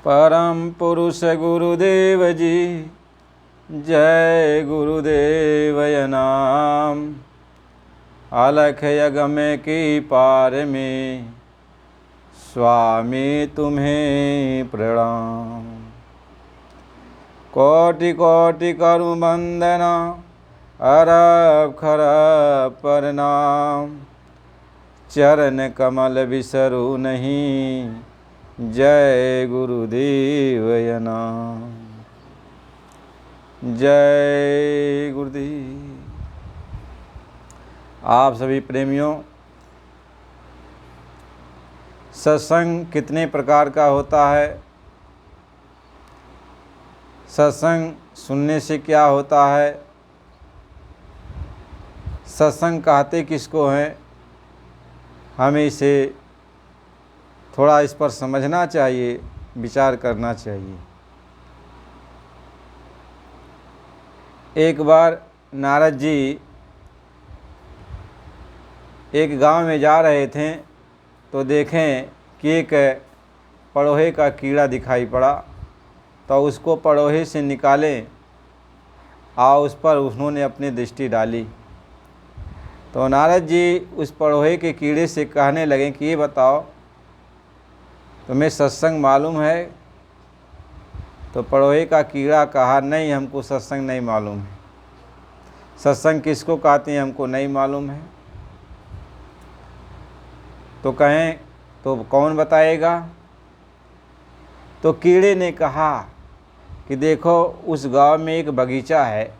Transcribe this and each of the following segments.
परम पुरुष गुरुदेव जी, जय गुरुदेवय नाम। अलख यगम की पार में स्वामी तुम्हें प्रणाम। कोटि कोटि करु वंदना, अरब खरब प्रणाम। चरण कमल बिसरू नहीं, जय गुरुदेवय नाम। जय गुरुदेव। आप सभी प्रेमियों, सत्संग कितने प्रकार का होता है, सत्संग सुनने से क्या होता है, सत्संग कहते किसको हैं, हमें इसे थोड़ा इस पर समझना चाहिए, विचार करना चाहिए। एक बार नारद जी एक गांव में जा रहे थे तो देखें कि एक पड़ोहे का कीड़ा दिखाई पड़ा, तो उसको पड़ोहे से निकालें और उस पर उन्होंने अपनी दृष्टि डाली। तो नारद जी उस पड़ोहे के कीड़े से कहने लगे कि ये बताओ, तुम्हें सत्संग मालूम है? तो पड़ोहे का कीड़ा कहा, नहीं, हमको सत्संग नहीं मालूम है। सत्संग किसको कहते हैं हमको नहीं मालूम है। तो कहें तो कौन बताएगा? तो कीड़े ने कहा कि देखो, उस गांव में एक बगीचा है,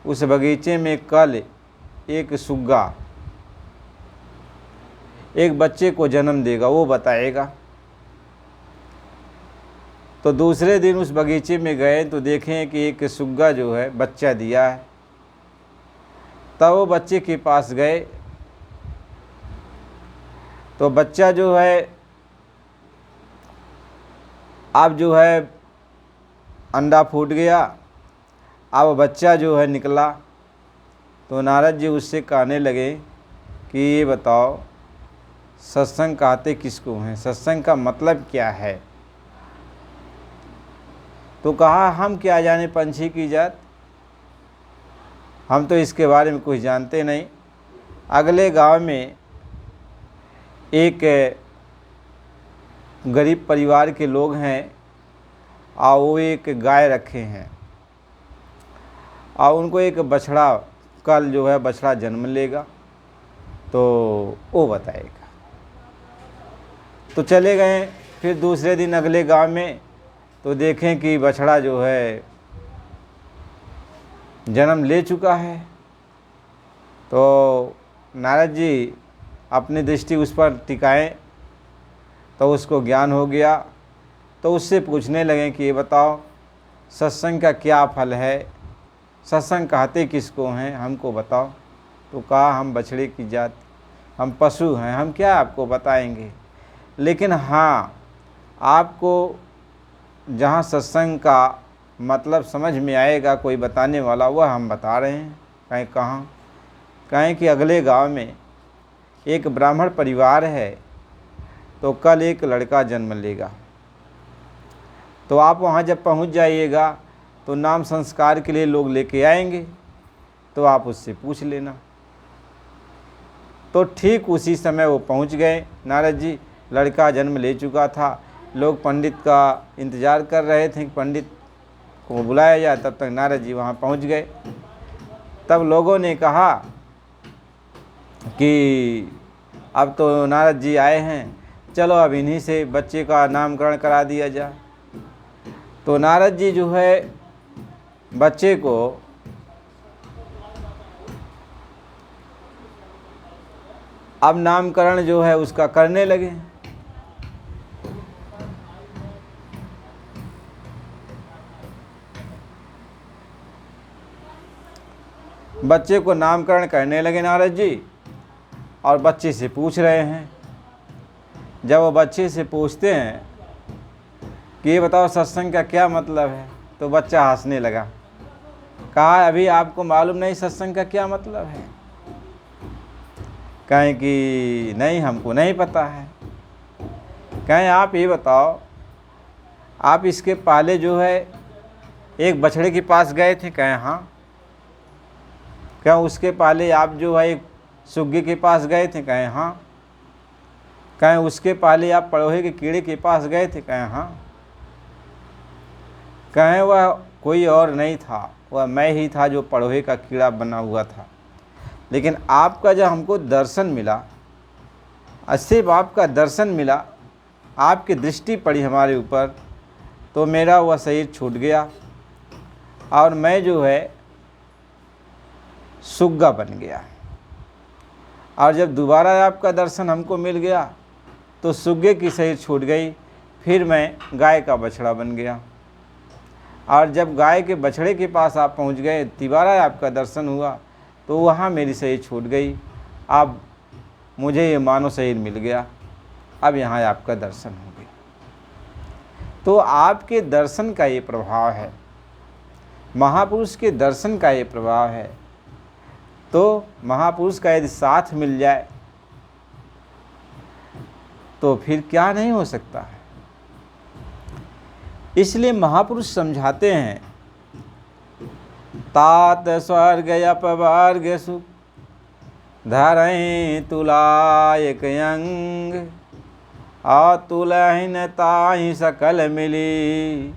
उस बगीचे में कल एक सुग्गा एक बच्चे को जन्म देगा, वो बताएगा। तो दूसरे दिन उस बगीचे में गए तो देखें कि एक सुग्गा जो है बच्चा दिया है। तब वो बच्चे के पास गए तो बच्चा जो है अब जो है अंडा फूट गया, अब बच्चा जो है निकला। तो नारद जी उससे कहने लगे कि ये बताओ, सत्संग कहते किसको हैं, सत्संग का मतलब क्या है? तो कहा, हम क्या जाने पंछी की जात, हम तो इसके बारे में कुछ जानते नहीं। अगले गांव में एक गरीब परिवार के लोग हैं और वो एक गाय रखे हैं और उनको एक बछड़ा कल जो है बछड़ा जन्म लेगा, तो वो बताएगा। तो चले गए। फिर दूसरे दिन अगले गांव में तो देखें कि बछड़ा जो है जन्म ले चुका है। तो नारद जी अपनी दृष्टि उस पर टिकाएं तो उसको ज्ञान हो गया। तो उससे पूछने लगे कि ये बताओ, सत्संग का क्या फल है, सत्संग कहते किसको हैं, हमको बताओ। तो कहा, हम बछड़े की जात, हम पशु हैं, हम क्या आपको बताएंगे। लेकिन हाँ, आपको जहाँ सत्संग का मतलब समझ में आएगा कोई बताने वाला, वह हम बता रहे हैं। कहें कहाँ? कहें कि अगले गांव में एक ब्राह्मण परिवार है, तो कल एक लड़का जन्म लेगा। तो आप वहाँ जब पहुँच जाइएगा तो नाम संस्कार के लिए लोग लेके आएंगे, तो आप उससे पूछ लेना। तो ठीक उसी समय वो पहुँच गए। नारद जी, लड़का जन्म ले चुका था। लोग पंडित का इंतज़ार कर रहे थे कि पंडित को बुलाया जाए, तब तक नारद जी वहाँ पहुँच गए। तब लोगों ने कहा कि अब तो नारद जी आए हैं, चलो अब इन्हीं से बच्चे का नामकरण करा दिया जाए। तो नारद जी जो है बच्चे को अब नामकरण जो है उसका करने लगे। बच्चे को नामकरण करने लगे नारद जी, और बच्चे से पूछ रहे हैं। जब वो बच्चे से पूछते हैं कि ये बताओ सत्संग का क्या मतलब है, तो बच्चा हंसने लगा। कहा, अभी आपको मालूम नहीं सत्संग का क्या मतलब है? कहें कि नहीं, हमको नहीं पता है। कहें आप ये बताओ आप इसके पहले जो है एक बछड़े के पास गए थे? कहें हाँ। क्या उसके पहले आप जो है एक सुग्गे के पास गए थे? कहें हाँ। कहें उसके पहले आप पड़ोहे के कीड़े के पास गए थे? कहें हाँ। कहें वह कोई और नहीं था, वह मैं ही था जो पड़ोहे का कीड़ा बना हुआ था। लेकिन आपका जब हमको दर्शन मिला, सिर्फ आपका दर्शन मिला, आपकी दृष्टि पड़ी हमारे ऊपर, तो मेरा वह शरीर छूट गया और मैं जो है सुग्गा बन गया। और जब दोबारा आपका दर्शन हमको मिल गया तो सुग्गे की शरीर छूट गई, फिर मैं गाय का बछड़ा बन गया। और जब गाय के बछड़े के पास आप पहुंच गए, दोबारा आपका दर्शन हुआ, तो वहाँ मेरी शरीर छूट गई। अब मुझे ये मानव शरीर मिल गया, अब यहाँ आपका दर्शन हो गया। तो आपके दर्शन का ये प्रभाव है, महापुरुष के दर्शन का ये प्रभाव है। तो महापुरुष का यदि साथ मिल जाए तो फिर क्या नहीं हो सकता है। इसलिए महापुरुष समझाते हैं, तात स्वर्ग अपवर्ग सुख धरहीं तुला एक अंग, अतुलहीन ताहि सकल मिली,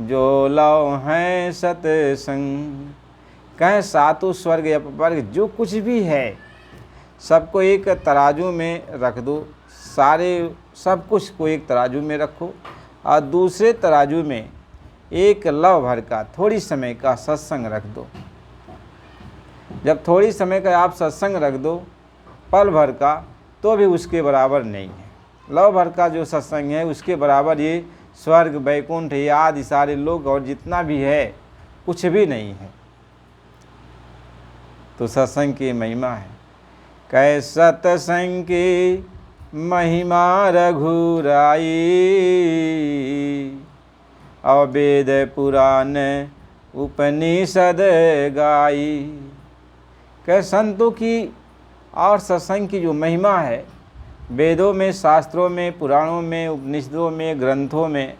जो लव हैं सतसंग। कहें सातों स्वर्ग अपवर्ग जो कुछ भी है सबको एक तराजू में रख दो, सब कुछ को एक तराजू में रखो और दूसरे तराजू में एक लव भर का थोड़ी समय का सत्संग रख दो। जब थोड़ी समय का आप सत्संग रख दो पल भर का, तो भी उसके बराबर नहीं है। लव भर का जो सत्संग है उसके बराबर ये स्वर्ग वैकुंठ आदि सारे लोग और जितना भी है कुछ भी नहीं है। तो सत्संग की महिमा है। कह सत्संग की महिमा रघुराई, और वेद पुराण उपनिषद गाई। कह संतों की और सत्संग की जो महिमा है, वेदों में, शास्त्रों में, पुराणों में, उपनिषदों में, ग्रंथों में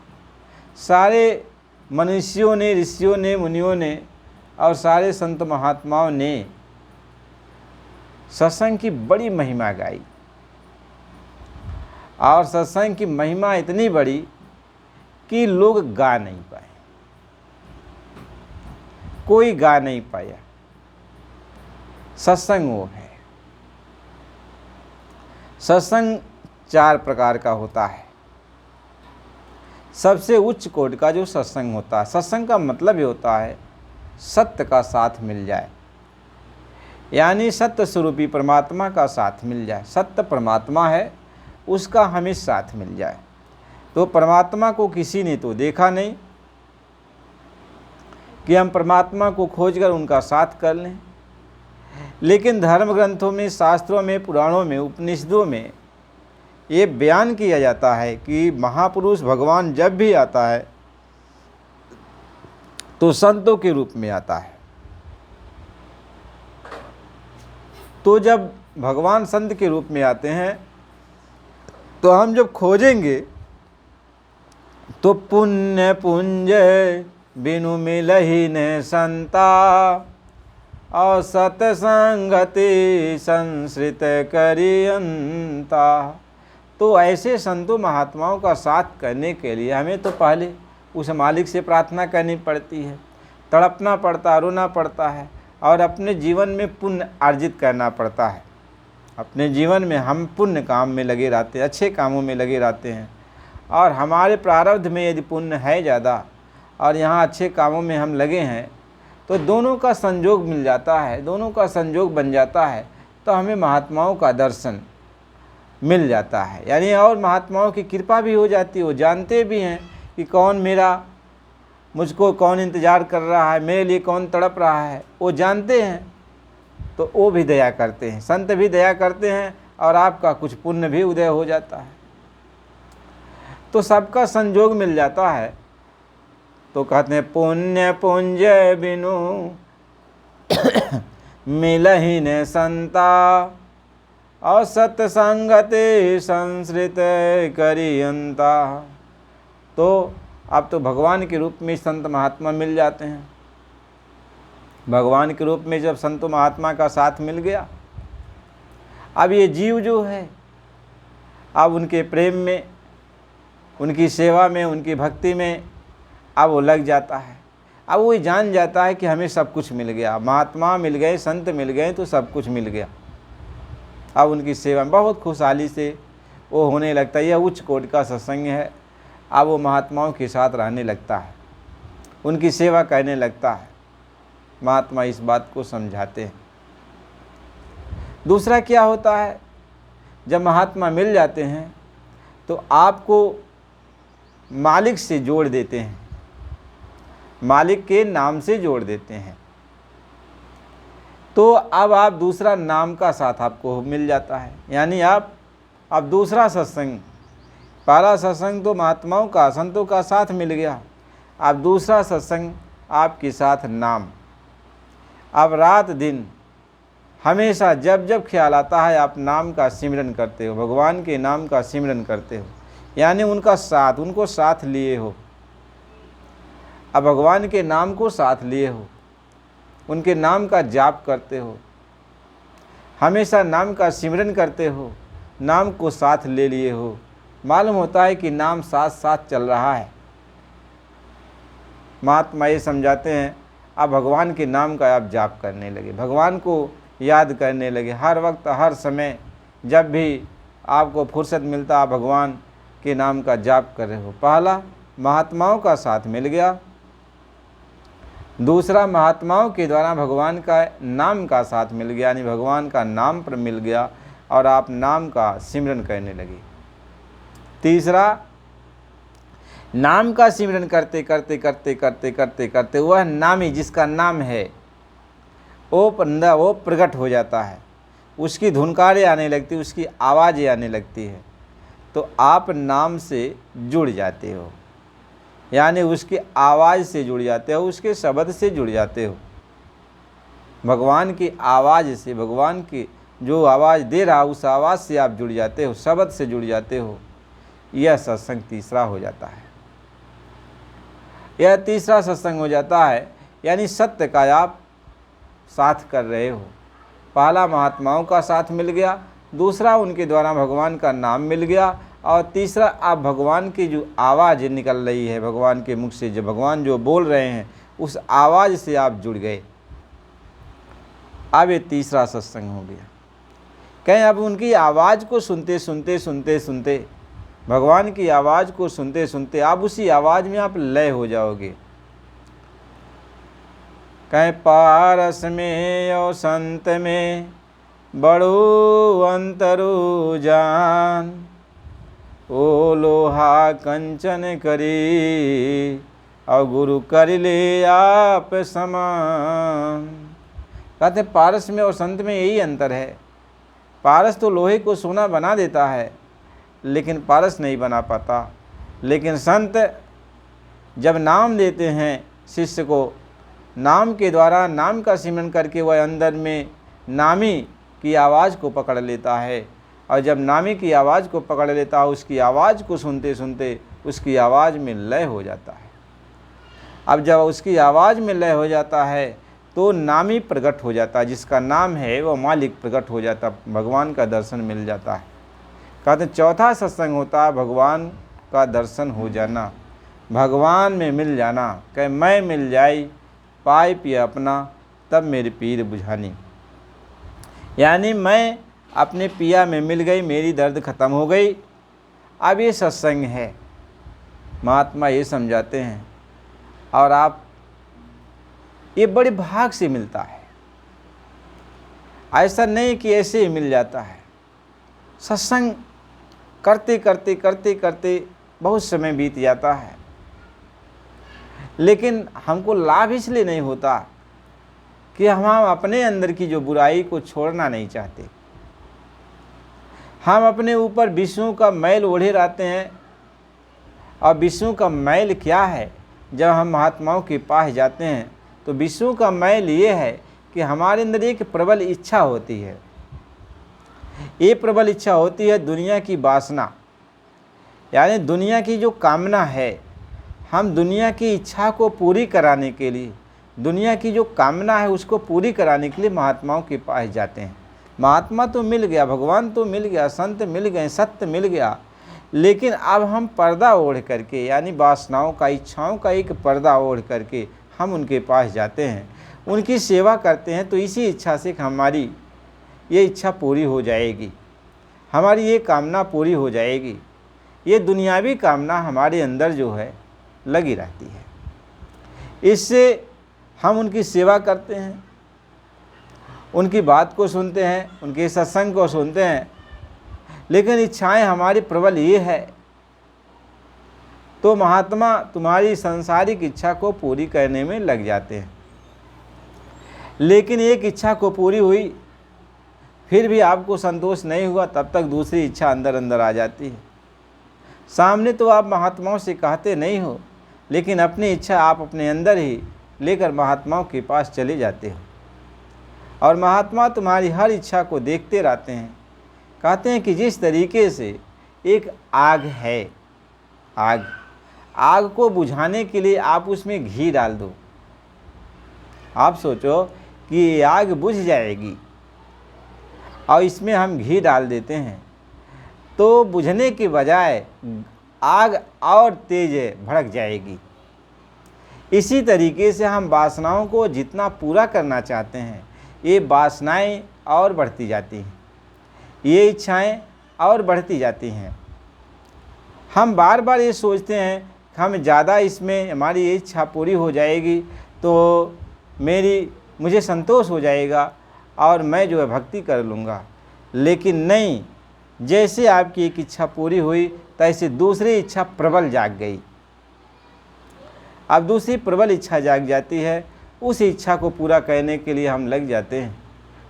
सारे मनुष्यों ने, ऋषियों ने, मुनियों ने और सारे संत महात्माओं ने सत्संग की बड़ी महिमा गाई। और सत्संग की महिमा इतनी बड़ी कि लोग गा नहीं पाए, कोई गा नहीं पाया। सत्संग वो है। सत्संग 4 प्रकार का होता है। सबसे उच्च कोटि का जो सत्संग होता है, सत्संग का मतलब ये होता है सत्य का साथ मिल जाए, यानी सत्य स्वरूपी परमात्मा का साथ मिल जाए। सत्य परमात्मा है, उसका हमें साथ मिल जाए। तो परमात्मा को किसी ने तो देखा नहीं कि हम परमात्मा को खोजकर उनका साथ कर लें, लेकिन धर्म ग्रंथों में, शास्त्रों में, पुराणों में, उपनिषदों में ये बयान किया जाता है कि महापुरुष भगवान जब भी आता है तो संतों के रूप में आता है। तो जब भगवान संत के रूप में आते हैं तो हम जब खोजेंगे तो पुण्य पुंज बिनु मिलहि न संता, और सतसंगति संसृत करियंता। तो ऐसे संतों महात्माओं का साथ करने के लिए हमें तो पहले उस मालिक से प्रार्थना करनी पड़ती है, तड़पना पड़ता, रोना पड़ता है और अपने जीवन में पुण्य अर्जित करना पड़ता है। अपने जीवन में हम पुण्य काम में लगे रहते हैं, अच्छे कामों में लगे रहते हैं, और हमारे प्रारब्ध में यदि पुण्य है ज़्यादा और यहाँ अच्छे कामों में हम लगे हैं तो दोनों का संयोग मिल जाता है, दोनों का संयोग बन जाता है, तो हमें महात्माओं का दर्शन मिल जाता है। यानी और महात्माओं की कृपा भी हो जाती है, वो जानते भी हैं कि मुझको कौन इंतज़ार कर रहा है, मेरे लिए कौन तड़प रहा है, वो जानते हैं, तो वो भी दया करते हैं, संत भी दया करते हैं और आपका कुछ पुण्य भी उदय हो जाता है। तो सबका संयोग मिल जाता है। तो कहते हैं पुण्य पुंज बिनु मिलहि न संता, और सत्संगति संसृत करियंता। तो अब तो भगवान के रूप में संत महात्मा मिल जाते हैं। भगवान के रूप में जब संत महात्मा का साथ मिल गया, अब ये जीव जो है अब उनके प्रेम में, उनकी सेवा में, उनकी भक्ति में अब वो लग जाता है। अब वो जान जाता है कि हमें सब कुछ मिल गया, महात्मा मिल गए, संत मिल गए तो सब कुछ मिल गया। अब उनकी सेवा में बहुत खुशहाली से वो होने लगता है। यह उच्च कोटि का सत्संग है। अब वो महात्माओं के साथ रहने लगता है, उनकी सेवा करने लगता है। महात्मा इस बात को समझाते हैं। दूसरा क्या होता है, जब महात्मा मिल जाते हैं तो आपको मालिक से जोड़ देते हैं, मालिक के नाम से जोड़ देते हैं। तो अब आप दूसरा नाम का साथ आपको मिल जाता है। यानी आप अब दूसरा सत्संग, पहला सत्संग तो महात्माओं का, संतों का साथ मिल गया। अब दूसरा सत्संग आपके साथ नाम। अब रात दिन हमेशा जब जब ख्याल आता है आप नाम का सिमरन करते हो, भगवान के नाम का सिमरन करते हो, यानी उनका साथ, उनको साथ लिए हो। अब भगवान के नाम को साथ लिए हो, उनके नाम का जाप करते हो, हमेशा नाम का सिमरन करते हो, नाम को साथ ले लिए हो। मालूम होता है कि नाम साथ साथ चल रहा है। महात्मा ये समझाते हैं, अब भगवान के नाम का आप जाप करने लगे, भगवान को याद करने लगे। हर वक्त, हर समय, जब भी आपको फुर्सत मिलता आप भगवान के नाम का जाप कर रहे हो। पहला महात्माओं का साथ मिल गया, दूसरा महात्माओं के द्वारा भगवान का नाम का साथ मिल गया, यानी भगवान का नाम पर मिल गया और आप नाम का सिमरन करने लगे। तीसरा, नाम का सिमरन करते करते करते करते करते करते वह नामी जिसका नाम है वो प्रकट हो जाता है, उसकी धुनकारें आने लगती, उसकी आवाज़ें आने लगती है, तो आप नाम से जुड़ जाते हो, यानी उसकी आवाज़ से जुड़ जाते हो, उसके शब्द से जुड़ जाते हो। भगवान की आवाज़ से, भगवान की जो आवाज़ दे रहा उस आवाज़ से आप जुड़ जाते हो, शब्द से जुड़ जाते हो। यह सत्संग तीसरा हो जाता है। यह तीसरा सत्संग हो जाता है, यानी सत्य का आप साथ कर रहे हो। पहला महात्माओं का साथ मिल गया, दूसरा उनके द्वारा भगवान का नाम मिल गया, और तीसरा आप भगवान की जो आवाज़ निकल रही है, भगवान के मुख से जो भगवान जो बोल रहे हैं उस आवाज़ से आप जुड़ गए। अब ये तीसरा सत्संग हो गया। कहीं अब उनकी आवाज़ को सुनते सुनते सुनते सुनते, भगवान की आवाज़ को सुनते सुनते आप उसी आवाज़ में आप लय हो जाओगे। कहीं पारस में और संत में बड़ो अंतरो जान, ओ लोहा कंचन करी और गुरु कर ले आप समान। कहते पारस में और संत में यही अंतर है। पारस तो लोहे को सोना बना देता है, लेकिन पारस नहीं बना पाता। लेकिन संत जब नाम देते हैं शिष्य को, नाम के द्वारा, नाम का सिमरन करके वह अंदर में नामी की आवाज़ को पकड़ लेता है, और जब नामी की आवाज़ को पकड़ लेता है, उसकी आवाज़ को सुनते सुनते उसकी आवाज़ में लय हो जाता है। अब जब उसकी आवाज़ में लय हो जाता है तो नामी प्रकट हो जाता है, जिसका नाम है वो मालिक प्रकट हो जाता, भगवान का दर्शन मिल जाता है। कहते हैं चौथा सत्संग होता है भगवान का दर्शन हो जाना, भगवान में मिल जाना। कहे मैं मिल जाई पाए पिया अपना, तब मेरी पीर बुझानी। यानी मैं अपने पिया में मिल गई, मेरी दर्द ख़त्म हो गई। अब ये सत्संग है, महात्मा ये समझाते हैं। और आप ये बड़े भाग से मिलता है, ऐसा नहीं कि ऐसे ही मिल जाता है। सत्संग करते करते करते करते बहुत समय बीत जाता है, लेकिन हमको लाभ इसलिए नहीं होता कि हम अपने अंदर की जो बुराई को छोड़ना नहीं चाहते। हम अपने ऊपर विष्णु का मैल ओढ़े रहते हैं। और विष्णु का मैल क्या है? जब हम महात्माओं के पास जाते हैं तो विष्णु का मैल ये है कि हमारे अंदर एक प्रबल इच्छा होती है। ये प्रबल इच्छा होती है दुनिया की वासना, यानी दुनिया की जो कामना है, हम दुनिया की इच्छा को पूरी कराने के लिए, दुनिया की जो कामना है उसको पूरी कराने के लिए महात्माओं के पास जाते हैं। महात्मा तो मिल गया, भगवान तो मिल गया, संत मिल गए, सत्य मिल गया, लेकिन अब हम पर्दा ओढ़ करके, यानी वासनाओं का, इच्छाओं का एक पर्दा ओढ़ करके हम उनके पास जाते हैं, उनकी सेवा करते हैं। तो इसी इच्छा से हमारी ये इच्छा पूरी हो जाएगी, हमारी ये कामना पूरी हो जाएगी। ये दुनियावी कामना हमारे अंदर जो है लगी रहती है, इससे हम उनकी सेवा करते हैं, उनकी बात को सुनते हैं, उनके सत्संग को सुनते हैं, लेकिन इच्छाएं हमारी प्रबल ये है, तो महात्मा तुम्हारी सांसारिक इच्छा को पूरी करने में लग जाते हैं। लेकिन एक इच्छा को पूरी हुई, फिर भी आपको संतोष नहीं हुआ, तब तक दूसरी इच्छा अंदर अंदर आ जाती है। सामने तो आप महात्माओं से कहते नहीं हो, लेकिन अपनी इच्छा आप अपने अंदर ही लेकर महात्माओं के पास चले जाते हो, और महात्मा तुम्हारी हर इच्छा को देखते रहते हैं। कहते हैं कि जिस तरीके से एक आग है, आग को बुझाने के लिए आप उसमें घी डाल दो, आप सोचो कि ये आग बुझ जाएगी, और इसमें हम घी डाल देते हैं तो बुझने के बजाय आग और तेज भड़क जाएगी। इसी तरीके से हम वासनाओं को जितना पूरा करना चाहते हैं, ये वासनाएं और बढ़ती जाती हैं, ये इच्छाएं और बढ़ती जाती हैं। हम बार बार ये सोचते हैं कि हम ज़्यादा इसमें हमारी ये इच्छा पूरी हो जाएगी तो मुझे संतोष हो जाएगा और मैं जो है भक्ति कर लूँगा। लेकिन नहीं, जैसे आपकी एक इच्छा पूरी हुई तैसे दूसरी इच्छा प्रबल जाग गई। अब दूसरी प्रबल इच्छा जाग जाती है, उस इच्छा को पूरा करने के लिए हम लग जाते हैं।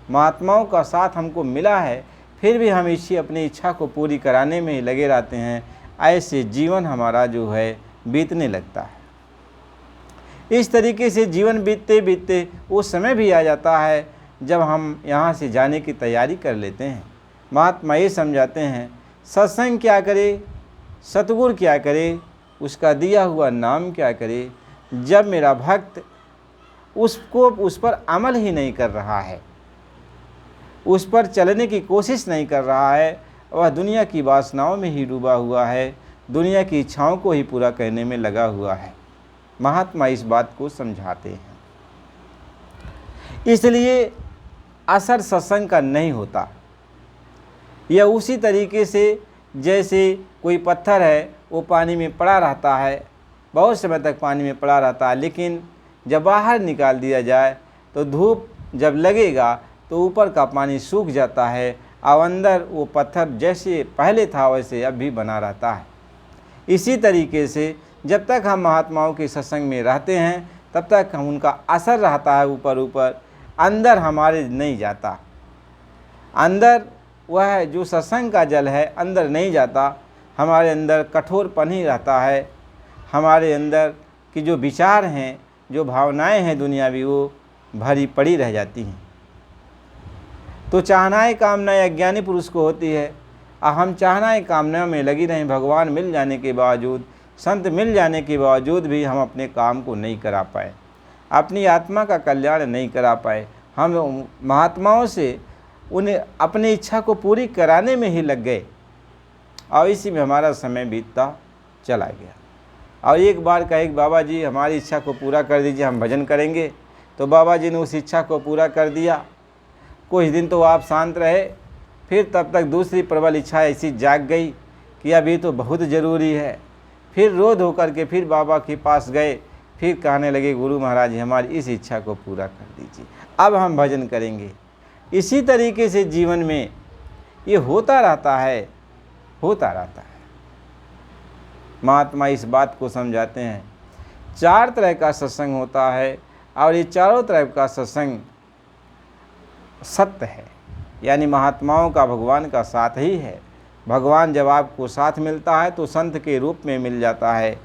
महात्माओं का साथ हमको मिला है, फिर भी हम इसी अपनी इच्छा को पूरी कराने में ही लगे रहते हैं। ऐसे जीवन हमारा जो है बीतने लगता है। इस तरीके से जीवन बीतते बीतते वो समय भी आ जाता है जब हम यहाँ से जाने की तैयारी कर लेते हैं। महात्मा ये समझाते हैं, सत्संग क्या करे, सतगुरु क्या करे, उसका दिया हुआ नाम क्या करे, जब मेरा भक्त उस पर अमल ही नहीं कर रहा है, उस पर चलने की कोशिश नहीं कर रहा है, वह दुनिया की वासनाओं में ही डूबा हुआ है, दुनिया की इच्छाओं को ही पूरा करने में लगा हुआ है। महात्मा इस बात को समझाते हैं। इसलिए असर सत्संग का नहीं होता। यह उसी तरीके से जैसे कोई पत्थर है, वो पानी में पड़ा रहता है, बहुत समय तक पानी में पड़ा रहता है, लेकिन जब बाहर निकाल दिया जाए तो धूप जब लगेगा तो ऊपर का पानी सूख जाता है और अंदर वो पत्थर जैसे पहले था वैसे अब भी बना रहता है। इसी तरीके से जब तक हम महात्माओं के सत्संग में रहते हैं तब तक हम उनका असर रहता है ऊपर ऊपर, अंदर हमारे नहीं जाता। अंदर वह जो सत्संग का जल है अंदर नहीं जाता, हमारे अंदर कठोरपन ही रहता है। हमारे अंदर की जो विचार हैं, जो भावनाएं हैं दुनियावी, वो भरी पड़ी रह जाती हैं। तो चाहनाएं कामनाएं अज्ञानी पुरुष को होती है, और हम चाहनाएं कामनाओं में लगी रहें। भगवान मिल जाने के बावजूद, संत मिल जाने के बावजूद भी हम अपने काम को नहीं करा पाए, अपनी आत्मा का कल्याण नहीं करा पाए। हम महात्माओं से उन्हें अपनी इच्छा को पूरी कराने में ही लग गए और इसी में हमारा समय बीतता चला गया। और एक बार कहे बाबा जी हमारी इच्छा को पूरा कर दीजिए, हम भजन करेंगे। तो बाबा जी ने उस इच्छा को पूरा कर दिया। कुछ दिन तो आप शांत रहे, फिर तब तक दूसरी प्रबल इच्छा ऐसी जाग गई कि अभी तो बहुत ज़रूरी है। फिर रोध होकर के फिर बाबा के पास गए, फिर कहने लगे गुरु महाराज हमारी इस इच्छा को पूरा कर दीजिए, अब हम भजन करेंगे। इसी तरीके से जीवन में ये होता रहता है, होता रहता है। महात्मा इस बात को समझाते हैं, 4 तरह का सत्संग होता है और ये चारों तरह का सत्संग सत्य है, यानी महात्माओं का भगवान का साथ ही है। भगवान जब आपको साथ मिलता है तो संत के रूप में मिल जाता है,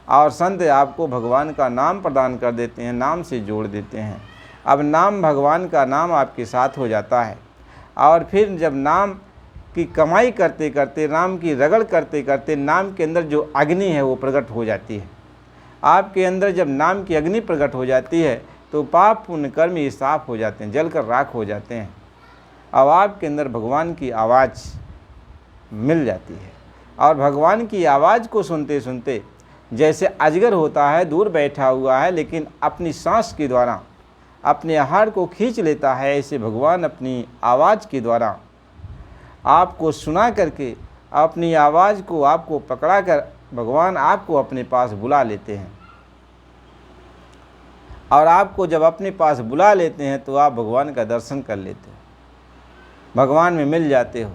और संत आपको भगवान का नाम प्रदान कर देते हैं, नाम से जोड़ देते हैं। अब नाम, भगवान का नाम आपके साथ हो जाता है, और फिर जब नाम की कमाई करते करते, नाम की रगड़ करते करते, नाम के अंदर जो अग्नि है वो प्रकट हो जाती है। आपके अंदर जब नाम की अग्नि प्रकट हो जाती है तो पाप पुण्य कर्म ये साफ हो जाते हैं, जलकर राख हो जाते हैं। अब आपके अंदर भगवान की आवाज़ मिल जाती है और भगवान की आवाज़ को सुनते सुनते जैसे अजगर होता है दूर बैठा हुआ है लेकिन अपनी सांस के द्वारा अपने आहार को खींच लेता है, ऐसे भगवान अपनी आवाज़ के द्वारा आपको सुना करके अपनी आवाज़ को आपको पकड़ा कर भगवान आपको अपने पास बुला लेते हैं। और आपको जब अपने पास बुला लेते हैं तो आप भगवान का दर्शन कर लेते हो, भगवान में मिल जाते हो।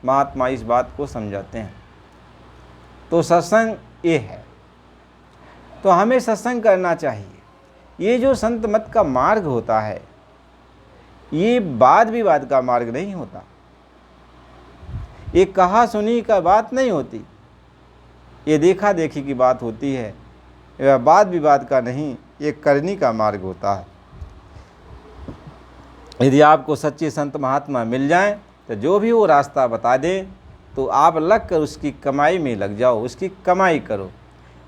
महात्मा इस बात को समझाते हैं। तो सत्संग ये है, तो हमें सत्संग करना चाहिए। ये जो संत मत का मार्ग होता है ये वाद विवाद का मार्ग नहीं होता, ये कहा सुनी का बात नहीं होती, ये देखा देखी की बात होती है। यह वाद विवाद का नहीं, ये करनी का मार्ग होता है। यदि आपको सच्चे संत महात्मा मिल जाएं तो जो भी वो रास्ता बता दें तो आप लग कर उसकी कमाई में लग जाओ, उसकी कमाई करो।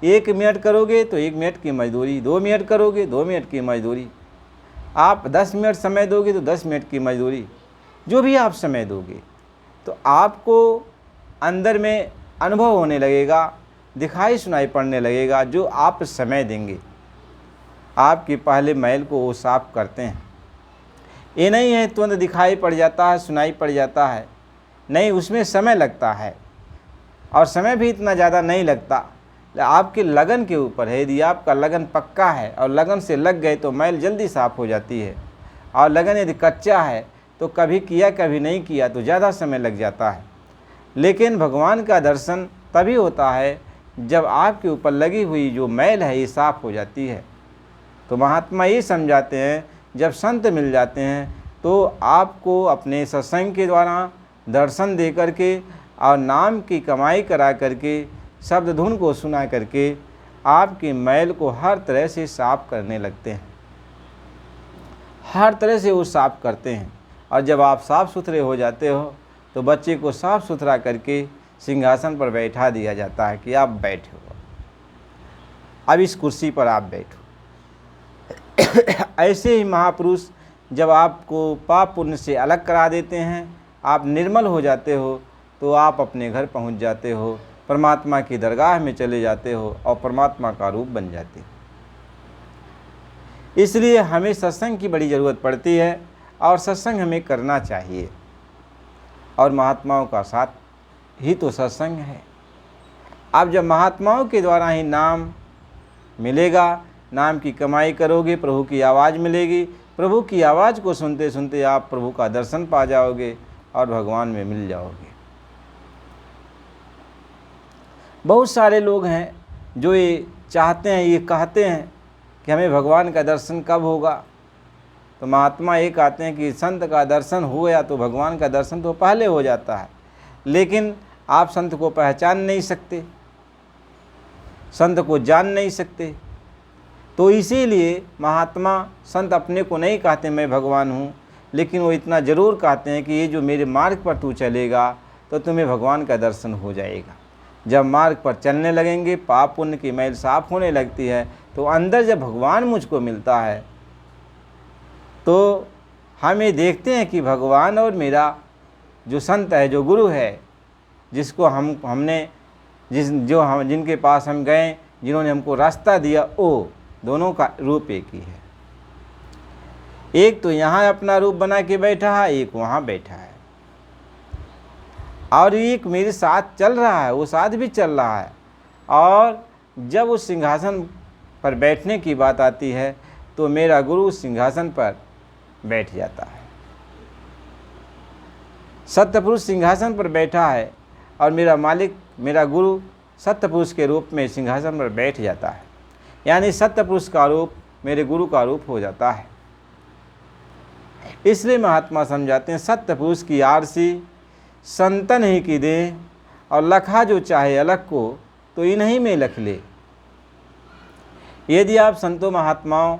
1 मिनट करोगे तो 1 मिनट की मजदूरी, 2 मिनट करोगे 2 मिनट की मजदूरी, आप 10 मिनट समय दोगे तो 10 मिनट की मजदूरी, जो भी आप समय दोगे तो आपको अंदर में अनुभव होने लगेगा, दिखाई सुनाई पड़ने लगेगा। जो आप समय देंगे आपके पहले मैल को वो साफ करते हैं। ये नहीं है तुरंत दिखाई पड़ जाता है, सुनाई पड़ जाता है, नहीं, उसमें समय लगता है और समय भी इतना ज़्यादा नहीं लगता। आपके लगन के ऊपर है। यदि आपका लगन पक्का है और लगन से लग गए तो मैल जल्दी साफ़ हो जाती है, और लगन यदि कच्चा है तो कभी किया कभी नहीं किया तो ज़्यादा समय लग जाता है। लेकिन भगवान का दर्शन तभी होता है जब आपके ऊपर लगी हुई जो मैल है ये साफ़ हो जाती है। तो महात्मा ये समझाते हैं जब संत मिल जाते हैं तो आपको अपने सत्संग के द्वारा दर्शन दे करके और नाम की कमाई करा करके शब्द धुन को सुना करके आपकी मैल को हर तरह से साफ करने लगते हैं, हर तरह से वो साफ करते हैं। और जब आप साफ़ सुथरे हो जाते हो तो बच्चे को साफ़ सुथरा करके सिंहासन पर बैठा दिया जाता है कि आप बैठे हो, अब इस कुर्सी पर आप बैठो। ऐसे ही महापुरुष जब आपको पाप पुण्य से अलग करा देते हैं, आप निर्मल हो जाते हो, तो आप अपने घर पहुंच जाते हो, परमात्मा की दरगाह में चले जाते हो और परमात्मा का रूप बन जाते हो। इसलिए हमें सत्संग की बड़ी ज़रूरत पड़ती है और सत्संग हमें करना चाहिए, और महात्माओं का साथ ही तो सत्संग है। आप जब महात्माओं के द्वारा ही नाम मिलेगा, नाम की कमाई करोगे, प्रभु की आवाज़ मिलेगी, प्रभु की आवाज़ को सुनते सुनते आप प्रभु का दर्शन पा जाओगे और भगवान में मिल जाओगे। बहुत सारे लोग हैं जो ये चाहते हैं, ये कहते हैं कि हमें भगवान का दर्शन कब होगा। तो महात्मा ये कहते हैं कि संत का दर्शन हो गया तो भगवान का दर्शन तो पहले हो जाता है, लेकिन आप संत को पहचान नहीं सकते, संत को जान नहीं सकते। तो इसीलिए महात्मा संत अपने को नहीं कहते मैं भगवान हूँ, लेकिन वो इतना ज़रूर कहते हैं कि ये जो मेरे मार्ग पर तू चलेगा तो तुम्हें भगवान का दर्शन हो जाएगा। जब मार्ग पर चलने लगेंगे, पाप पुण्य की मैल साफ होने लगती है, तो अंदर जब भगवान मुझको मिलता है तो हम ये देखते हैं कि भगवान और मेरा जो संत है, जो गुरु है, जिसको हमने जिनके पास हम गए, जिन्होंने हमको रास्ता दिया, वो दोनों का रूप एक ही है। एक तो यहाँ अपना रूप बना के बैठा है, एक वहाँ बैठा है, और एक मेरे साथ चल रहा है, वो साथ भी चल रहा है। और जब उस सिंहासन पर बैठने की बात आती है तो मेरा गुरु उस सिंहासन पर बैठ जाता है। सत्य पुरुष सिंहासन पर बैठा है और मेरा मालिक, मेरा गुरु सत्य पुरुष के रूप में सिंहासन पर बैठ जाता है, यानी सत्य पुरुष का रूप मेरे गुरु का रूप हो जाता है। इसलिए महात्मा समझाते हैं सत्य पुरुष की आरसी संतन ही की दे, और लखा जो चाहे अलग को तो इन्हीं में लख ले। यदि आप संतों महात्माओं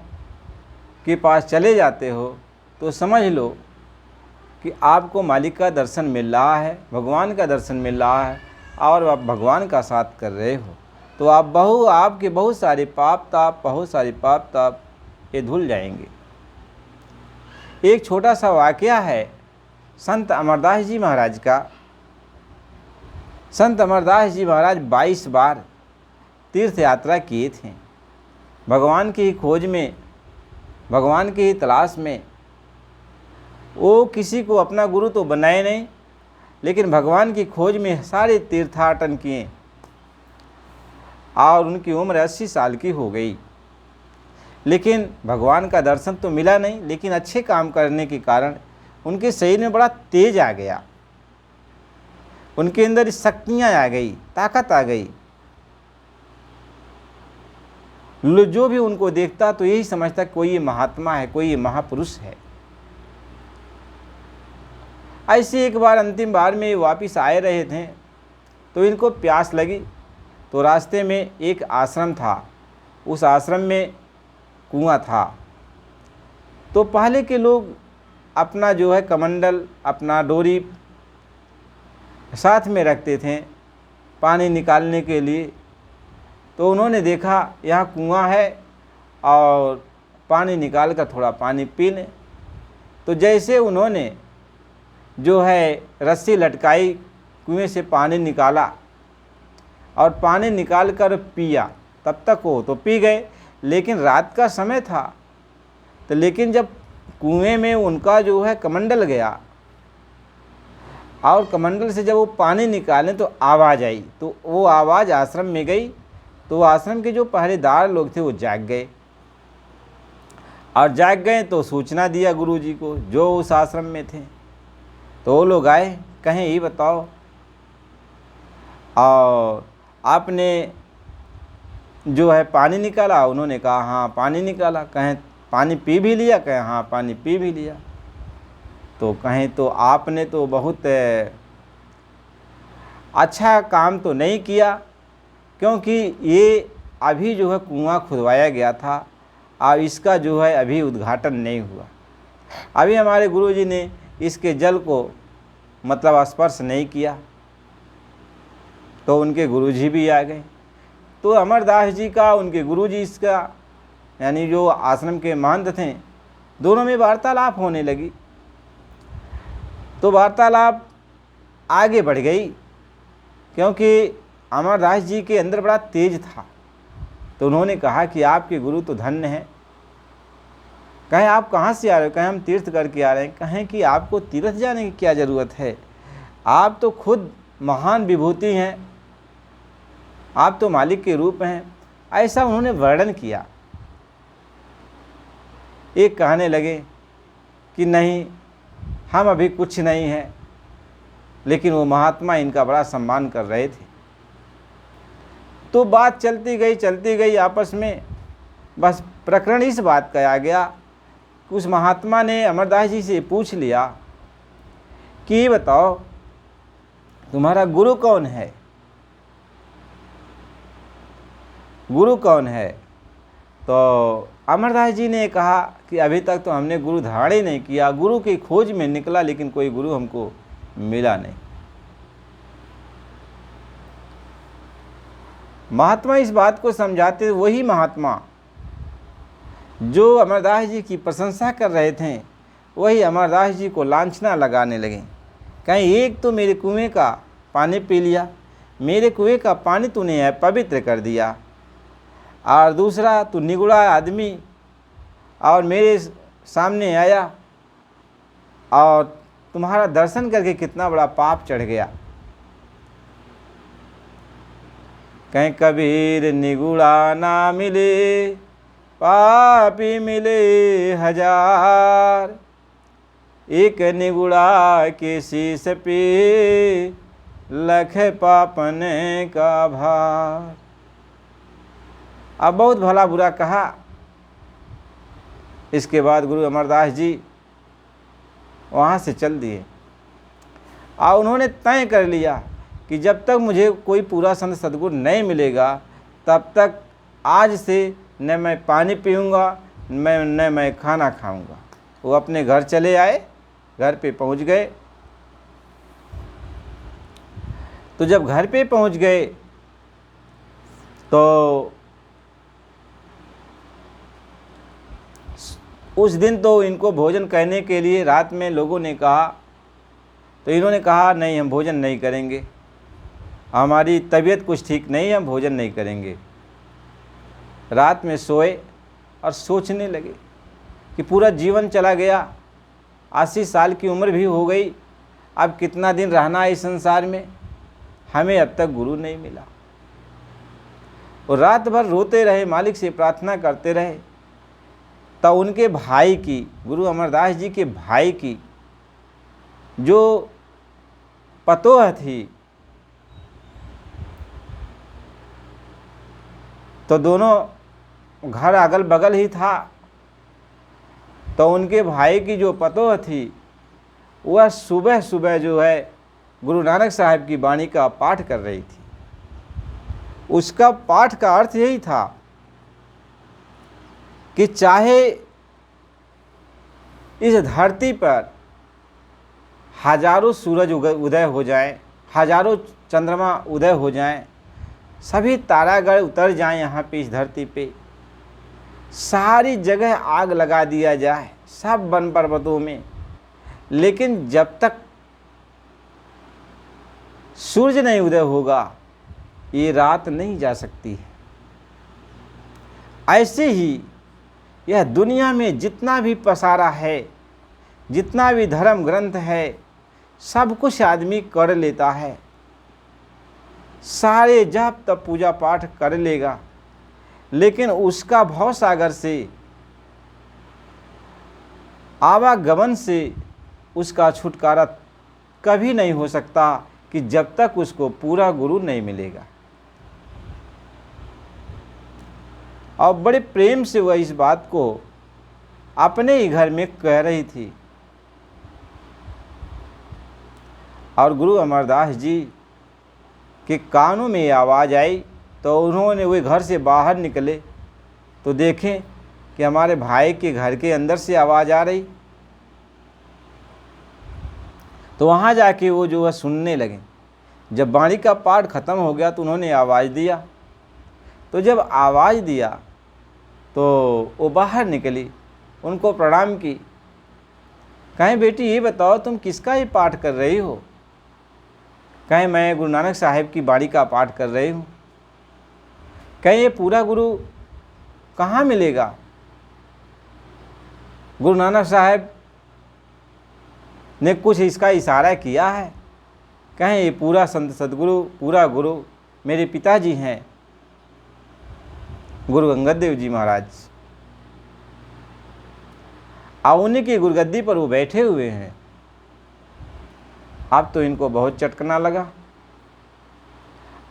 के पास चले जाते हो तो समझ लो कि आपको मालिक का दर्शन मिल रहा है, भगवान का दर्शन मिल रहा है, और आप भगवान का साथ कर रहे हो। तो आपके बहुत सारे पाप ताप ये धुल जाएंगे। एक छोटा सा वाकया है संत अमरदास जी महाराज का। संत अमरदास जी महाराज 22 बार तीर्थ यात्रा किए थे, भगवान की खोज में, भगवान की तलाश में। वो किसी को अपना गुरु तो बनाए नहीं, लेकिन भगवान की खोज में सारे तीर्थाटन किए और उनकी उम्र 80 साल की हो गई, लेकिन भगवान का दर्शन तो मिला नहीं। लेकिन अच्छे काम करने के कारण उनके शरीर में बड़ा तेज आ गया, उनके अंदर शक्तियाँ आ गई, ताकत आ गई। जो भी उनको देखता तो यही समझता कोई ये महात्मा है, कोई ये महापुरुष है। ऐसे एक बार अंतिम बार में वापस आए रहे थे तो इनको प्यास लगी, तो रास्ते में एक आश्रम था, उस आश्रम में कुआं था। तो पहले के लोग अपना जो है कमंडल, अपना डोरी साथ में रखते थे पानी निकालने के लिए। तो उन्होंने देखा यहाँ कुआं है और पानी निकाल कर थोड़ा पानी पी लें। तो जैसे उन्होंने जो है रस्सी लटकाई, कुएं से पानी निकाला और पानी निकाल कर पिया, तब तक वो तो पी गए। लेकिन रात का समय था, तो लेकिन जब कुएं में उनका जो है कमंडल गया और कमंडल से जब वो पानी निकालें तो आवाज़ आई, तो वो आवाज़ आश्रम में गई। तो आश्रम के जो पहरेदार लोग थे वो जाग गए, और जाग गए तो सूचना दिया गुरुजी को जो उस आश्रम में थे। तो वो लोग आए, कहें ये बताओ और आपने जो है पानी निकाला? उन्होंने कहा हाँ पानी निकाला। कहें पानी पी भी लिया? कहें हाँ पानी पी भी लिया। तो कहें तो आपने तो बहुत अच्छा काम तो नहीं किया, क्योंकि ये अभी जो है कुआं खुदवाया गया था और इसका जो है अभी उद्घाटन नहीं हुआ। अभी हमारे गुरुजी ने इसके जल को मतलब स्पर्श नहीं किया। तो उनके गुरुजी भी आ गए। तो अमरदास जी का, उनके गुरुजी इसका, यानी जो आश्रम के महंत थे, दोनों में वार्तालाप होने लगी। तो वार्तालाप आगे बढ़ गई, क्योंकि अमरदास जी के अंदर बड़ा तेज था। तो उन्होंने कहा कि आपके गुरु तो धन्य हैं। कहें आप कहाँ से आ रहे हो? कहें हम तीर्थ करके आ रहे हैं। कहें कि आपको तीर्थ जाने की क्या ज़रूरत है, आप तो खुद महान विभूति हैं, आप तो मालिक के रूप हैं। ऐसा उन्होंने वर्णन किया। एक कहने लगे कि नहीं, हम अभी कुछ नहीं हैं, लेकिन वो महात्मा इनका बड़ा सम्मान कर रहे थे। तो बात चलती गई आपस में। बस प्रकरण इस बात का आ गया कि उस महात्मा ने अमरदास जी से पूछ लिया कि ये बताओ तुम्हारा गुरु कौन है? गुरु कौन है? तो अमरदास जी ने कहा कि अभी तक तो हमने गुरु धारण ही नहीं किया, गुरु की खोज में निकला, लेकिन कोई गुरु हमको मिला नहीं। महात्मा इस बात को समझाते, वही महात्मा जो अमरदास जी की प्रशंसा कर रहे थे, वही अमरदास जी को लांछना लगाने लगे। कहीं एक तो मेरे कुएं का पानी पी लिया, मेरे कुएं का पानी तूने अपवित्र कर दिया, और दूसरा तू निगुड़ा आदमी और मेरे सामने आया और तुम्हारा दर्शन करके कितना बड़ा पाप चढ़ गया। कहीं कबीर निगुड़ा ना मिले, पापी मिले हजार, एक निगुड़ा के शीश पे लख पापन का भार। अब बहुत भला बुरा कहा। इसके बाद गुरु अमरदास जी वहाँ से चल दिए, और उन्होंने तय कर लिया कि जब तक मुझे कोई पूरा संत सद्गुरु नहीं मिलेगा, तब तक आज से न मैं पानी पीऊँगा, न मैं खाना खाऊँगा। वो अपने घर चले आए, घर पे पहुँच गए। तो जब घर पे पहुँच गए तो उस दिन तो इनको भोजन करने के लिए रात में लोगों ने कहा, तो इन्होंने कहा नहीं, हम भोजन नहीं करेंगे, हमारी तबीयत कुछ ठीक नहीं है, हम भोजन नहीं करेंगे। रात में सोए और सोचने लगे कि पूरा जीवन चला गया, 80 साल की उम्र भी हो गई, अब कितना दिन रहना है इस संसार में, हमें अब तक गुरु नहीं मिला। और रात भर रोते रहे, मालिक से प्रार्थना करते रहे। तब उनके भाई की, गुरु अमरदास जी के भाई की जो पतोह थी, तो दोनों घर अगल बगल ही था, तो उनके भाई की जो पतोह थी वह सुबह सुबह जो है गुरु नानक साहब की वाणी का पाठ कर रही थी। उसका पाठ का अर्थ यही था कि चाहे इस धरती पर हजारों सूरज उदय हो जाएं, हजारों चंद्रमा उदय हो जाएं, सभी तारागण उतर जाएं यहाँ पे इस धरती पे, सारी जगह आग लगा दिया जाए सब वन पर्वतों में, लेकिन जब तक सूर्य नहीं उदय होगा ये रात नहीं जा सकती है। ऐसे ही यह दुनिया में जितना भी पसारा है, जितना भी धर्म ग्रंथ है, सब कुछ आदमी कर लेता है, सारे जप तप पूजा पाठ कर लेगा, लेकिन उसका भव सागर से आवागमन से उसका छुटकारा कभी नहीं हो सकता कि जब तक उसको पूरा गुरु नहीं मिलेगा। और बड़े प्रेम से वह इस बात को अपने ही घर में कह रही थी। और गुरु अमरदास जी के कानों में ये आवाज़ आई, तो उन्होंने वे घर से बाहर निकले तो देखें कि हमारे भाई के घर के अंदर से आवाज़ आ रही। तो वहाँ जाके वो जो है सुनने लगे। जब वाणी का पाठ खत्म हो गया तो उन्होंने आवाज़ दिया। तो जब आवाज़ दिया तो वो बाहर निकली, उनको प्रणाम की। कहें बेटी ये बताओ तुम किसका ये पाठ कर रही हो? कहें मैं गुरु नानक साहब की वाणी का पाठ कर रही हूँ। कहें ये पूरा गुरु कहाँ मिलेगा? गुरु नानक साहब ने कुछ इसका इशारा किया है? कहें ये पूरा संत सदगुरु, पूरा गुरु मेरे पिताजी हैं, गुरु अंगद देव जी महाराज। उन्हीं की गुरुगद्दी पर वो बैठे हुए हैं। अब तो इनको बहुत चटकना लगा।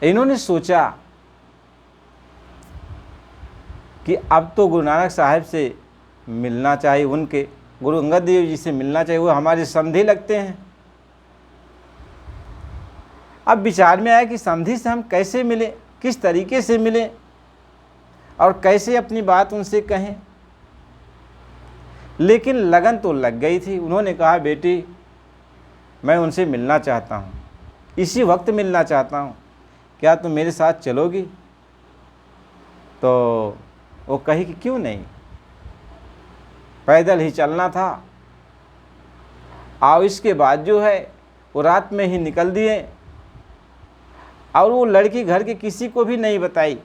इन्होंने सोचा कि अब तो गुरु नानक साहब से मिलना चाहिए, उनके गुरु अंगद देव जी से मिलना चाहिए, वो हमारे समधी लगते हैं। अब विचार में आया कि समधी से हम कैसे मिलें, किस तरीके से मिलें और कैसे अपनी बात उनसे कहें। लेकिन लगन तो लग गई थी। उन्होंने कहा बेटी मैं उनसे मिलना चाहता हूँ, इसी वक्त मिलना चाहता हूँ, क्या तुम मेरे साथ चलोगी? तो वो कही कि क्यों नहीं, पैदल ही चलना था। और इसके बाद जो है वो रात में ही निकल दिए और वो लड़की घर के किसी को भी नहीं बताई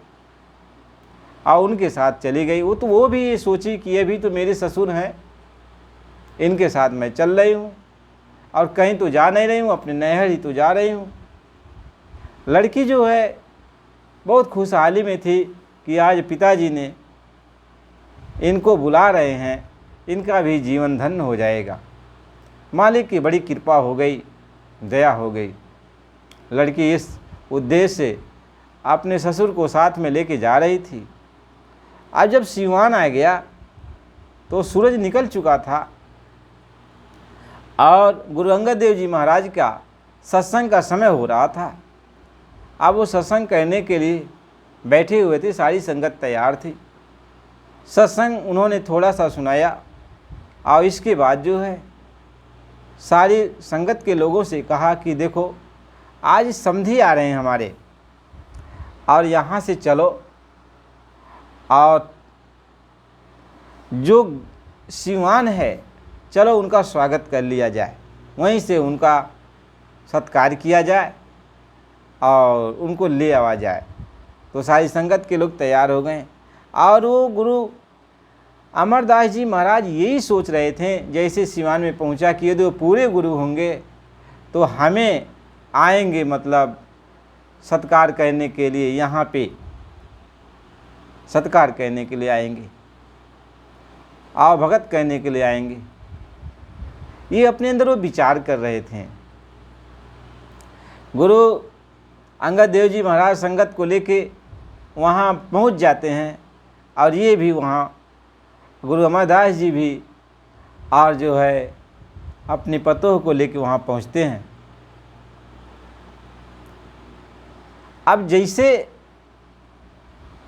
और उनके साथ चली गई। वो भी ये सोची कि ये भी तो मेरे ससुर हैं, इनके साथ मैं चल रही हूँ और कहीं तो जा नहीं रही हूँ, अपने नैहर ही तो जा रही हूँ। लड़की जो है बहुत खुशहाली में थी कि आज पिताजी ने इनको बुला रहे हैं, इनका भी जीवन धन्य हो जाएगा। मालिक की बड़ी कृपा हो गई, दया हो गई। लड़की इस उद्देश्य से अपने ससुर को साथ में लेके जा रही थी। आज जब सिवान आ गया तो सूरज निकल चुका था और गुरु अंगद देव जी महाराज का सत्संग का समय हो रहा था। अब वो सत्संग करने के लिए बैठे हुए थे, सारी संगत तैयार थी। सत्संग उन्होंने थोड़ा सा सुनाया और इसके बाद जो है सारी संगत के लोगों से कहा कि देखो आज समधी आ रहे हैं हमारे, और यहाँ से चलो और जो सिवान है चलो उनका स्वागत कर लिया जाए, वहीं से उनका सत्कार किया जाए और उनको ले आवा जाए। तो सारी संगत के लोग तैयार हो गए और वो गुरु अमरदास जी महाराज यही सोच रहे थे जैसे सिवान में पहुंचा कि यदि वो पूरे गुरु होंगे तो हमें आएंगे, मतलब सत्कार करने के लिए, यहाँ पे सत्कार करने के लिए आएंगे, आओ भगत करने के लिए आएंगे। ये अपने अंदर वो विचार कर रहे थे। गुरु अंगद देव जी महाराज संगत को लेके वहाँ पहुँच जाते हैं और ये भी वहाँ गुरु अमरदास जी भी और जो है अपने पतोह को लेके वहाँ पहुँचते हैं। अब जैसे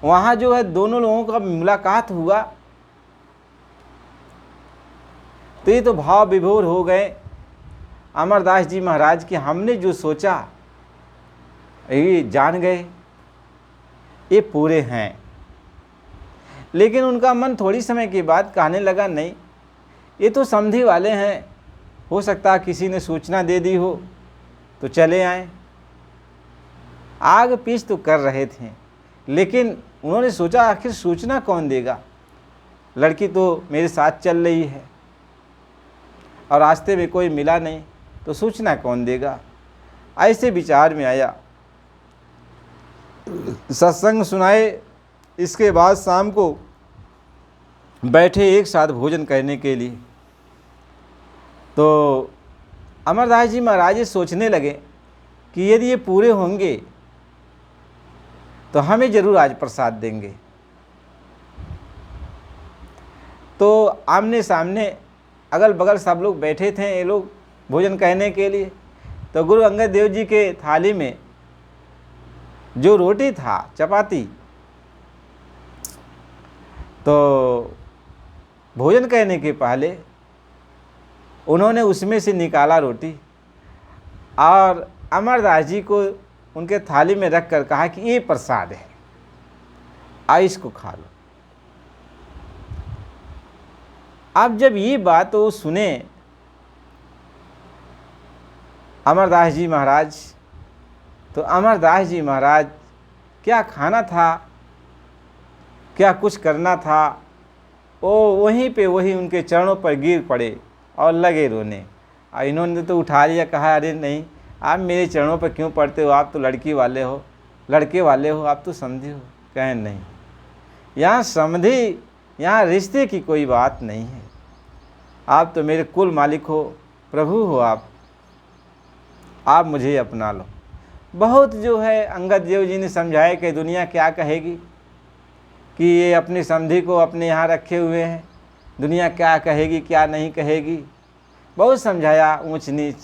वहाँ जो है दोनों लोगों का मुलाकात हुआ तो ये तो भाव विभोर हो गए अमरदास जी महाराज कि हमने जो सोचा ये जान गए, ये पूरे हैं। लेकिन उनका मन थोड़ी समय के बाद कहने लगा, नहीं ये तो समधी वाले हैं, हो सकता है किसी ने सूचना दे दी हो तो चले आए। आग पीछ तो कर रहे थे, लेकिन उन्होंने सोचा आखिर सूचना कौन देगा, लड़की तो मेरे साथ चल रही है और रास्ते में कोई मिला नहीं तो सूचना कौन देगा। ऐसे विचार में आया, सत्संग सुनाए। इसके बाद शाम को बैठे एक साथ भोजन करने के लिए। तो अमरदास जी महाराज सोचने लगे कि यदि ये पूरे होंगे तो हमें जरूर आज प्रसाद देंगे। तो आमने सामने अगल बगल सब लोग बैठे थे, ये लोग भोजन करने के लिए। तो गुरु अंगद देव जी के थाली में जो रोटी था, चपाती, तो भोजन करने के पहले उन्होंने उसमें से निकाला रोटी और अमरदास जी को उनके थाली में रख कर कहा कि ये प्रसाद है, आ इसको खा लो। अब जब ये बात वो सुने अमरदास जी महाराज, तो अमरदास जी महाराज क्या खाना था, क्या कुछ करना था, वो वहीं पे वहीं उनके चरणों पर गिर पड़े और लगे रोने। और इन्होंने तो उठा लिया, कहा अरे नहीं आप मेरे चरणों पर क्यों पड़ते हो, आप तो लड़की वाले हो, लड़के वाले हो, आप तो समझी हो। कहें नहीं, यहाँ समझी, यहाँ रिश्ते की कोई बात नहीं है, आप तो मेरे कुल मालिक हो, प्रभु हो, आप मुझे अपना लो। बहुत जो है अंगद देव जी ने समझाया कि दुनिया क्या कहेगी कि ये अपने समधी को अपने यहाँ रखे हुए हैं, दुनिया क्या कहेगी क्या नहीं कहेगी। बहुत समझाया ऊंच नीच,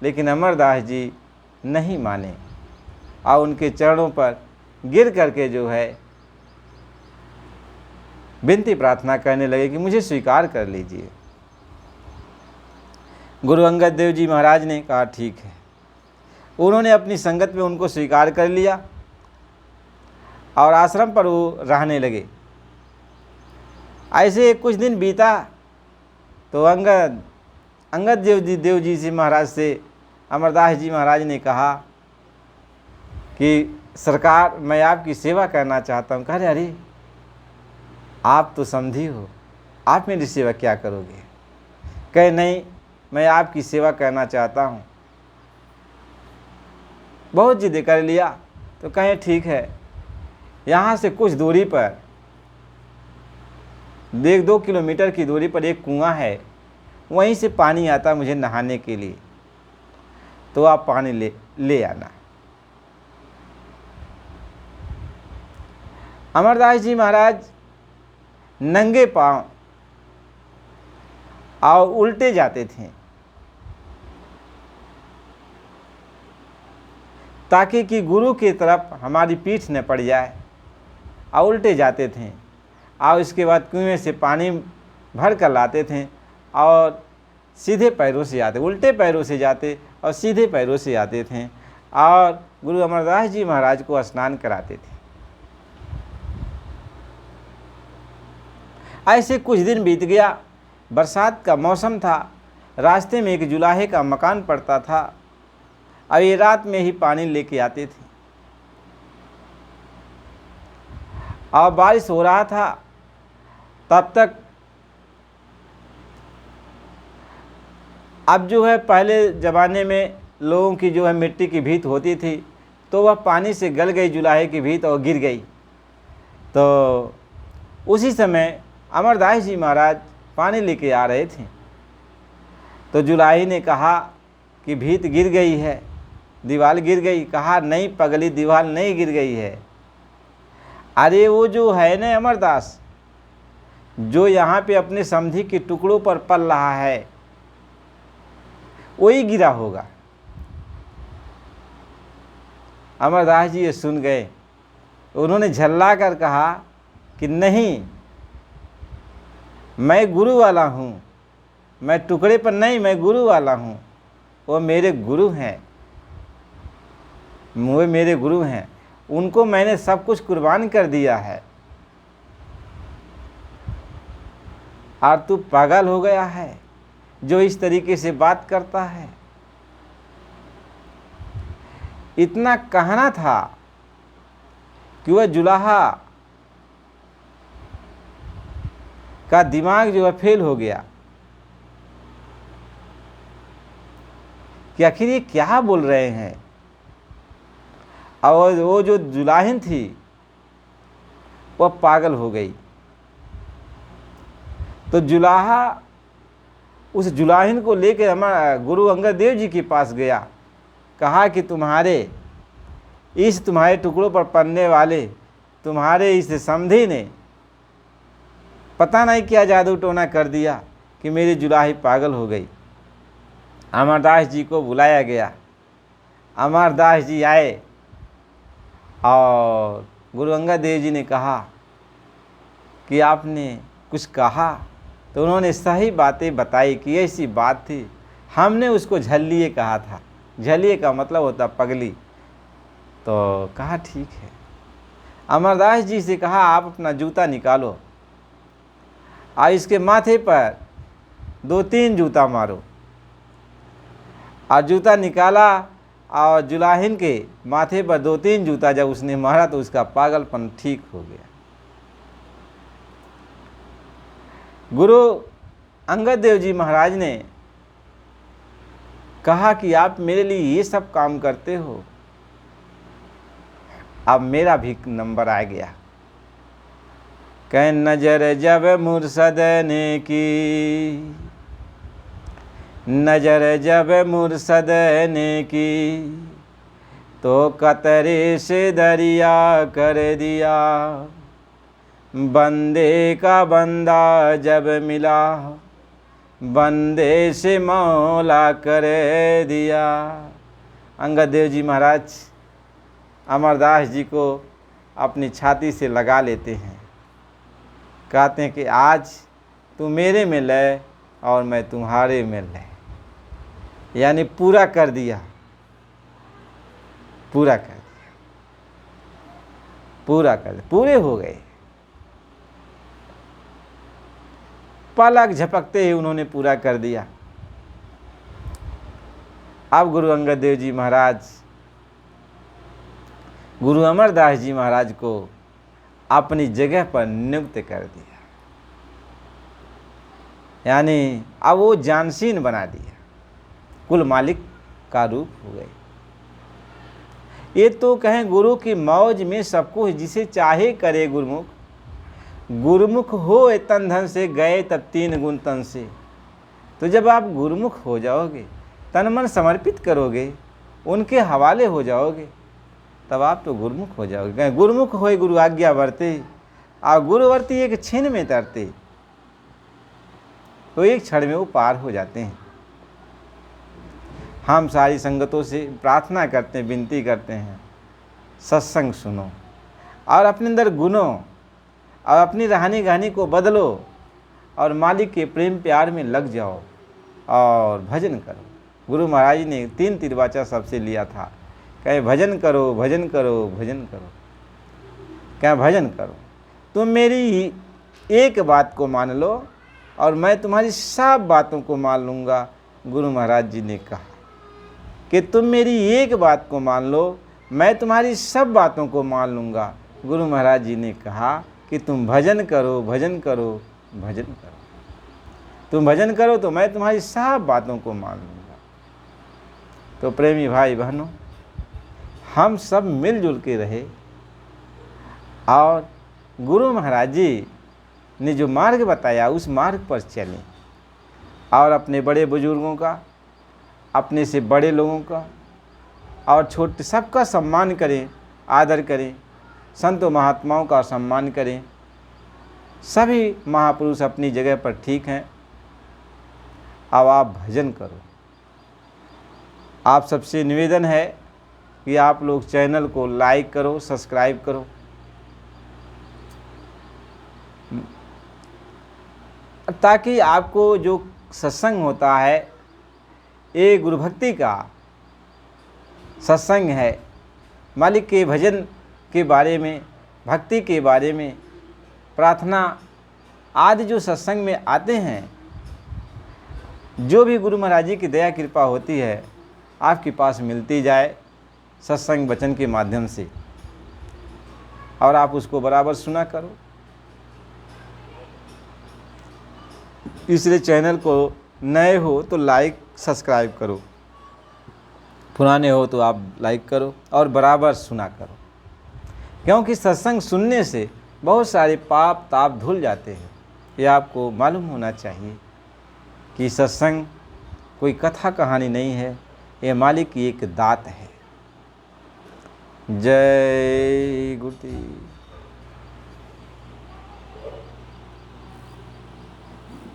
लेकिन अमरदास जी नहीं माने और उनके चरणों पर गिर करके जो है विनती प्रार्थना करने लगे कि मुझे स्वीकार कर लीजिए। गुरु अंगद देव जी महाराज ने कहा ठीक है। उन्होंने अपनी संगत में उनको स्वीकार कर लिया और आश्रम पर वो रहने लगे। ऐसे कुछ दिन बीता तो अंगद देव जी से महाराज से अमरदास जी महाराज ने कहा कि सरकार मैं आपकी सेवा करना चाहता हूँ। कह रहे अरे आप तो समधी हो, आप मेरी सेवा क्या करोगे। कहे नहीं मैं आपकी सेवा करना चाहता हूँ। बहुत जिद कर लिया तो कहे ठीक है, यहाँ से कुछ दूरी पर 1-2 किलोमीटर की दूरी पर एक कुआं है, वहीं से पानी आता मुझे नहाने के लिए, तो आप पानी ले आना। अमरदास जी महाराज नंगे पांव और उल्टे जाते थे ताकि कि गुरु की तरफ हमारी पीठ न पड़ जाए, और उल्टे जाते थे। और इसके बाद कुएं से पानी भर कर लाते थे और सीधे पैरों से आते, उल्टे पैरों से जाते और सीधे पैरों से आते थे। और गुरु अमरदास जी महाराज को स्नान कराते थे। ऐसे कुछ दिन बीत गया, बरसात का मौसम था, रास्ते में एक जुलाहे का मकान पड़ता था। अब ये रात में ही पानी लेके आते थे और बारिश हो रहा था। तब तक अब जो है पहले ज़माने में लोगों की जो है मिट्टी की भीत होती थी, तो वह पानी से गल गई जुलाहे की भीत और गिर गई। तो उसी समय अमरदास जी महाराज पानी लेके आ रहे थे, तो जुलाही ने कहा कि भीत गिर गई है, दीवार गिर गई। कहा नहीं पगली, दीवार नहीं गिर गई है। अरे वो जो है ना अमरदास, जो यहाँ पे अपने समधी के टुकड़ों पर पल रहा है, वही गिरा होगा। अमरदास जी ये सुन गए। उन्होंने झल्ला कर कहा कि नहीं, मैं गुरु वाला हूँ, मैं टुकड़े पर नहीं, मैं गुरु वाला हूँ। वो मेरे गुरु हैं, वो मेरे गुरु हैं, उनको मैंने सब कुछ कुर्बान कर दिया है। और तू पागल हो गया है जो इस तरीके से बात करता है। इतना कहना था कि वह जुलाहा का दिमाग जो है फेल हो गया कि आखिर ये क्या बोल रहे हैं। और वो जो जुलाहिन थी वह पागल हो गई। तो जुलाहा उस जुलाहिन को लेकर हमारा गुरु अंगद देव जी के पास गया। कहा कि तुम्हारे टुकड़ों पर पड़ने वाले तुम्हारे इस समधी ने पता नहीं क्या जादू टोना कर दिया कि मेरी जुलाही पागल हो गई। अमरदास जी को बुलाया गया। अमरदास जी आए और गुरु अंगद देव जी ने कहा कि आपने कुछ कहा। तो उन्होंने सही बातें बताई कि ऐसी बात थी, हमने उसको झल्लिए कहा था। झल्लिए का मतलब होता पगली। तो कहा ठीक है। अमरदास जी से कहा आप अपना जूता निकालो और इसके माथे पर 2-3 जूता मारो। और जूता निकाला और जुलाहिन के माथे पर 2-3 जूता जब उसने मारा तो उसका पागलपन ठीक हो गया। गुरु अंगद देव जी महाराज ने कहा कि आप मेरे लिए ये सब काम करते हो, अब मेरा भी नंबर आ गया। कह नजर जब मुर्शद ने की, नजर जब मुर्शद ने की, तो कतरे से दरिया कर दिया। बंदे का बंदा जब मिला, बंदे से मौला कर दिया। अंगद देव जी महाराज अमरदास जी को अपनी छाती से लगा लेते हैं। कहते हैं कि आज तू मेरे में ले और मैं तुम्हारे में ले, यानी पूरा कर दिया, पूरा कर दिया, पूरा कर दिया, पूरे हो गए। पलक झपकते ही उन्होंने पूरा कर दिया। अब गुरु अंगद देव जी महाराज गुरु अमरदास जी महाराज को अपनी जगह पर नियुक्त कर दिया, यानी अब वो जानशीन बना दिया, कुल मालिक का रूप हो गए। ये तो कहें गुरु की मौज में सबको जिसे चाहे करे गुरुमुख। गुरुमुख हो तन धन से गए तब 3 गुण तन से। तो जब आप गुरुमुख हो जाओगे, तन मन समर्पित करोगे, उनके हवाले हो जाओगे, तब आप तो गुरुमुख हो जाओगे। गुरुमुख होए गुरु आज्ञा वर्ते, और गुरुवर्ती एक क्षण में तरते, तो एक क्षण में वो पार हो जाते हैं। हम सारी संगतों से प्रार्थना करते हैं, विनती करते हैं, सत्संग सुनो और अपने अंदर गुनो और अपनी रहनी गहनी को बदलो और मालिक के प्रेम प्यार में लग जाओ और भजन करो। गुरु महाराज ने 3 तिरवाचा सबसे लिया था कहे भजन करो भजन करो भजन करो। क्या भजन करो, तुम मेरी एक बात को मान लो और मैं तुम्हारी सब बातों को मान लूँगा। गुरु महाराज जी ने कहा कि तुम मेरी एक बात को मान लो, मैं तुम्हारी सब बातों को मान लूँगा। गुरु महाराज जी ने कहा कि तुम भजन करो भजन करो भजन करो। तुम भजन करो तो मैं तुम्हारी सब बातों को मान लूँगा। तो प्रेमी भाई बहनों, हम सब मिलजुल के रहे और गुरु महाराज जी ने जो मार्ग बताया उस मार्ग पर चलें और अपने बड़े बुजुर्गों का, अपने से बड़े लोगों का और छोटे सबका सम्मान करें, आदर करें। संतों महात्माओं का सम्मान करें। सभी महापुरुष अपनी जगह पर ठीक हैं। अब आप भजन करो। आप सबसे निवेदन है कि आप लोग चैनल को लाइक करो, सब्सक्राइब करो। ताकि आपको जो सत्संग होता है, ये गुरु भक्ति का सत्संग है, मालिक के भजन के बारे में, भक्ति के बारे में, प्रार्थना आदि जो सत्संग में आते हैं, जो भी गुरु महाराज जी की दया कृपा होती है आपके पास मिलती जाए सत्संग वचन के माध्यम से, और आप उसको बराबर सुना करो। इसलिए चैनल को नए हो तो लाइक सब्सक्राइब करो, पुराने हो तो आप लाइक करो और बराबर सुना करो। क्योंकि सत्संग सुनने से बहुत सारे पाप ताप धुल जाते हैं। ये आपको मालूम होना चाहिए कि सत्संग कोई कथा कहानी नहीं है, ये मालिक की एक दात है। जय गुरुदेव।